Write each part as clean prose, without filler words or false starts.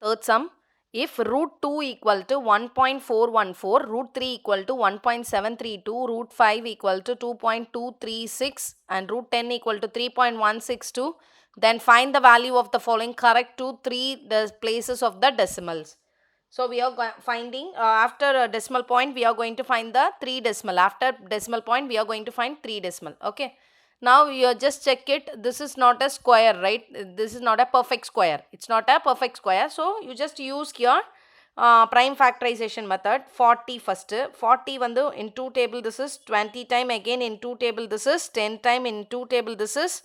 third sum. If root 2 equal to 1.414, root 3 equal to 1.732, root 5 equal to 2.236 and root 10 equal to 3.162, then find the value of the following correct to the places of the decimals. So we are finding after a decimal point we are going to find the 3 decimal. After decimal point we are going to find 3 decimal. Okay. Now you just check it. This is not a square, right? This is not a perfect square. It's not a perfect square. So you just use your prime factorization method. 40 first. 40 vandu in 2 table this is 20 time, again in 2 table this is 10 time, in 2 table this is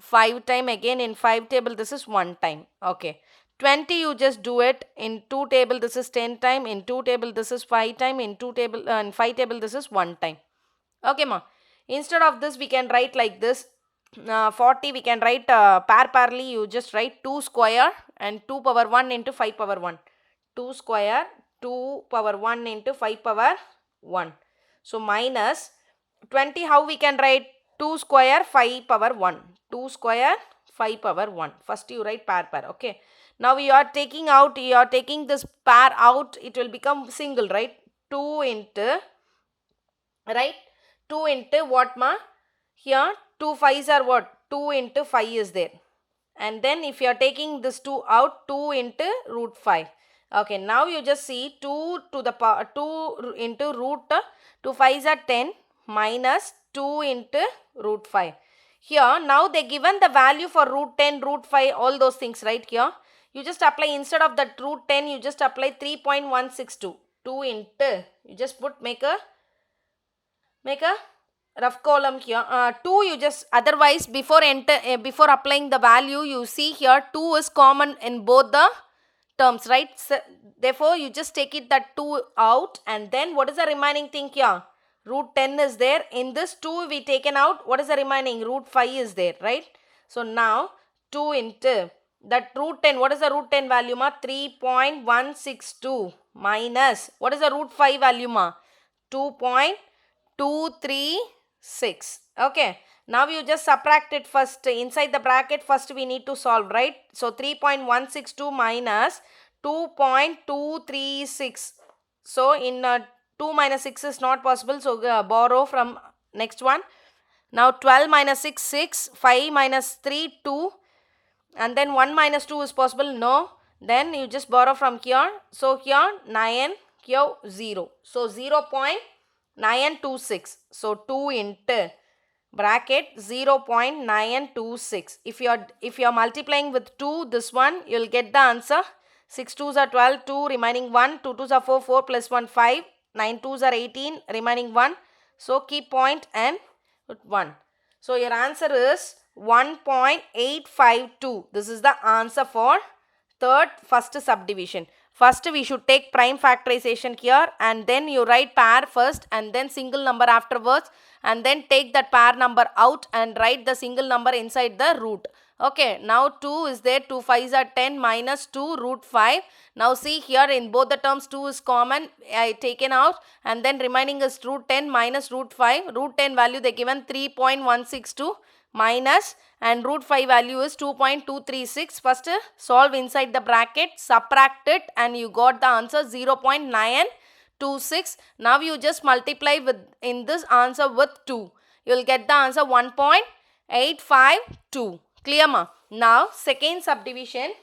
5 time, again in 5 table this is 1 time. Okay. 20 you just do it in 2 table this is 10 time, in 2 table this is 5 time, in 2 table in 5 table this is 1 time. Okay ma. Instead of this we can write like this. 40 we can write parallelly, you just write 2 square and 2 power 1 into 5 power 1. 2 square 2 power 1 into 5 power 1. So minus 20, how we can write? 2 square 5 power 1. 2 square 5 power 1. First you write pair. Okay. Now you are taking out, you are taking this pair out, it will become single, right? 2 into, right? 2 into what ma? Here 2 5s are what? 2 into 5 is there. And then if you are taking this 2 out, 2 into root 5. Okay, now you just see 2 to the power 2 into root 2 5s are 10 minus 2 into root 5. Here now they given the value for root 10, root 5, all those things, right? Here you just apply, instead of that root 10 you just apply 3.162. 2 into, you just put, make a rough column here. 2 you just, otherwise before before applying the value, you see here 2 is common in both the terms, right? So, therefore you just take it that 2 out, and then what is the remaining thing here? Root 10 is there. In this 2 we taken out, what is the remaining? Root 5 is there, right? So now 2 into that root 10, what is the root 10 value ma? 3.162 minus, what is the root 5 value ma? 2.236. Okay. Now you just subtract it first. Inside the bracket first we need to solve, right? So 3.162 minus 2.236. So in 2 minus 6 is not possible. So borrow from next one. Now 12 minus 6, 6. 5 minus 3, 2. And then 1 minus 2 is possible? No. Then you just borrow from here. So here 9, here 0. So 0.926. So 2 into bracket 0.926. If you are multiplying with 2, this one, you will get the answer. 6 2s are 12, 2 remaining 1, 2 2s are 4, 4 plus 1 5, 9 2s are 18, remaining 1. So keep point and put 1. So your answer is 1.852. This is the answer for first subdivision. First we should take prime factorization here, and then you write pair first and then single number afterwards, and then take that pair number out and write the single number inside the root. Okay, now 2 is there, 2 5s are 10 minus 2 root 5. Now see here in both the terms 2 is common, I taken out, and then remaining is root 10 minus root 5. Root 10 value they given 3.162 minus, and root 5 value is 2.236. First solve inside the bracket, subtract it, and you got the answer 0.926. Now you just multiply with in this answer with 2. You will get the answer 1.852. Clear ma? Now second subdivision.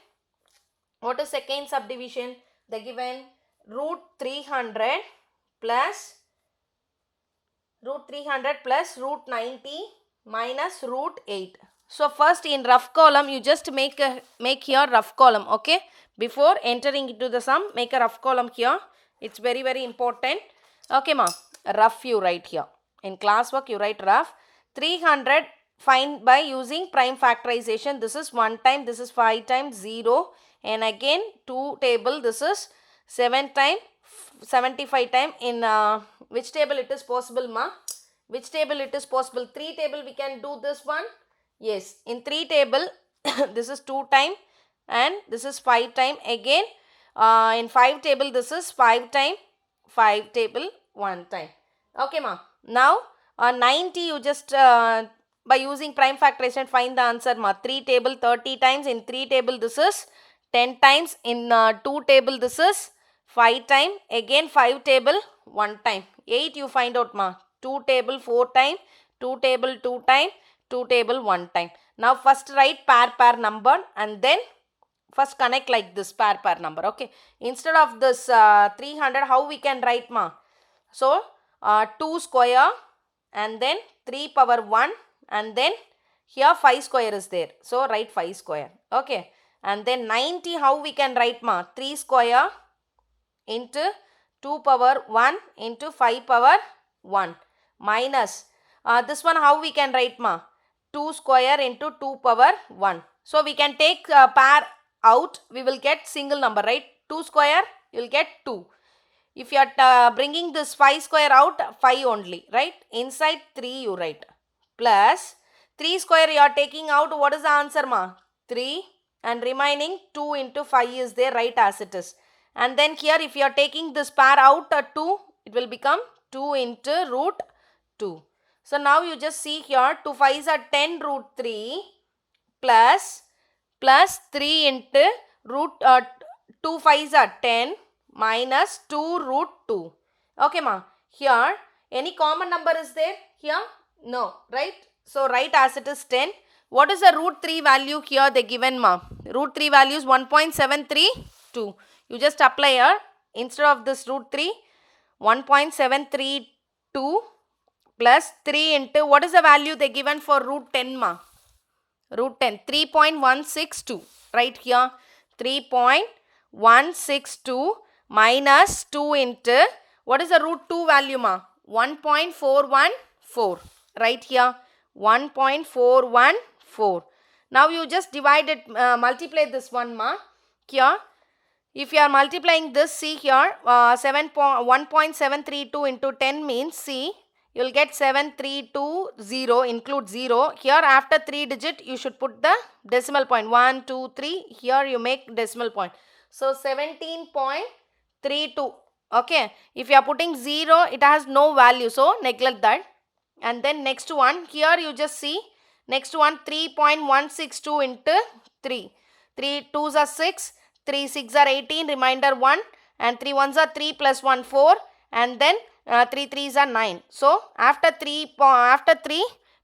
What is second subdivision? They given root 300 plus root 90 minus root 8. So first in rough column you just make here rough column. Okay, before entering into the sum, make a rough column here. It's very important. Okay ma, rough you write here. In classwork you write rough. 300 find by using prime factorization. This is 1 time, this is 5 times 0, and again 2 table, this is 7 time 75 time. In which table it is possible ma? Which table it is possible? 3 table we can do this one. Yes, in 3 table this is 2 time and this is 5 time. Again in 5 table this is 5 time, 5 table 1 time. Okay ma. Now 90 you just by using prime factorization find the answer ma. 3 table 30 times, in 3 table this is 10 times. In 2 table this is 5 time. Again 5 table 1 time. 8 you find out ma. 2 table 4 time. 2 table 2 time. 2 table 1 time. Now first write pair number and then first connect like this pair number. Okay. Instead of this 300 how we can write ma? So 2 square and then 3 power 1 and then here 5 square is there. So write 5 square. Okay. And then 90 how we can write ma? 3 square into 2 power 1 into 5 power 1 minus this one how we can write ma? 2 square into 2 power 1. So we can take pair out, we will get single number, right? 2 square you will get 2. If you are bringing this 5 square out, 5 only, right? Inside 3 you write. Plus 3 square you are taking out, what is the answer ma? 3 and remaining 2 into 5 is there, right as it is. And then here if you are taking this pair out 2, it will become 2 into root 2. So now you just see here 2 5s are 10 root 3 plus 3 into root 2 5s are 10 minus 2 root 2. Okay ma. Here any common number is there here? No, right? So write as it is 10. What is the root 3 value here they given ma? Root 3 value is 1.732. You just apply here instead of this root 3 1.732 plus 3 into what is the value they given for root 10 ma? Root 10 3.162 right here 3.162 minus 2 into what is the root 2 value ma? 1.414 right here 1.414. Now you just divide it, multiply this one ma. Here if you are multiplying this, see here 1.732 into 10 means see you will get 7320 include 0. Here after 3 digit you should put the decimal point 1, 2, 3. Here you make decimal point. So 17.32. Okay. If you are putting 0 it has no value. So neglect that. And then next one here you just see next one 3.162 into 3. 3 2s are 6. 3 6 are 18. Remainder 1 and 3 1s are 3 plus 1 4 and then 3 3s are 9. So after 3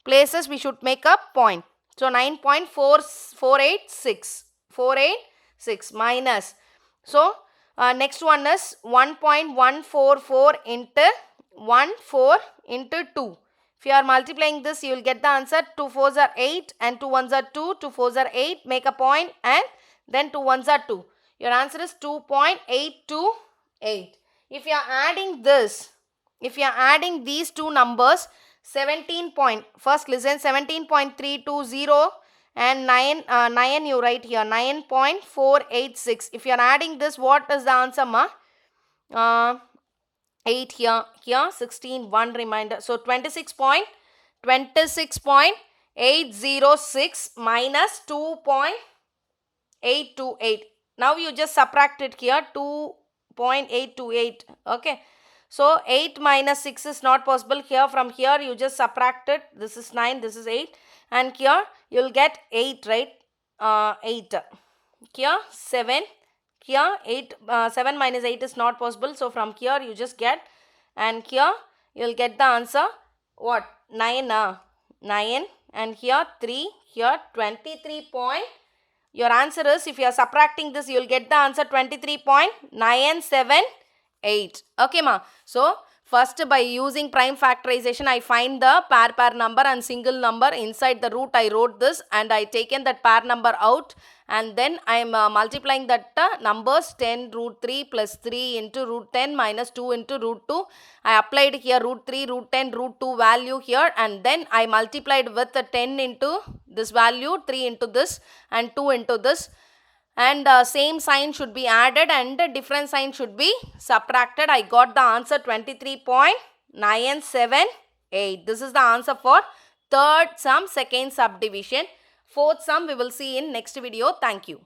places we should make a point. So 9.486 minus. So next one is 1.144 into 14 into 2. If you are multiplying this you will get the answer 2 4s are 8 and 2 1s are 2. 2 4s are 8. Make a point and then 2 1s are 2. Your answer is 2.828. If you are adding this, if you are adding these two numbers, 17 point, first listen 17.320 and 9 you write here 9.486. If you are adding this, what is the answer ma? 8 here 16 1 reminder. So 26.806 minus 2.828. Now you just subtract it here 2.828. Okay. So 8 minus 6 is not possible. Here from here you just subtract it. This is 9, this is 8 and here you will get 8, right? 8. Here 7. Here 8, 7 minus 8 is not possible. So from here you just get and here you will get the answer what? 9. 9 and here 3. Here 23 point. Your answer is, if you are subtracting this, you will get the answer 23.978. Okay ma. So first by using prime factorization, I find the pair number and single number. Inside the root I wrote this and I taken that pair number out and then I am multiplying that numbers 10 root 3 plus 3 into root 10 minus 2 into root 2. I applied here root 3, root 10, root 2 value here and then I multiplied with the 10 into this value, 3 into this and 2 into this. And same sign should be added and different sign should be subtracted. I got the answer 23.978. This is the answer for third sum, second subdivision. Fourth sum we will see in next video. Thank you.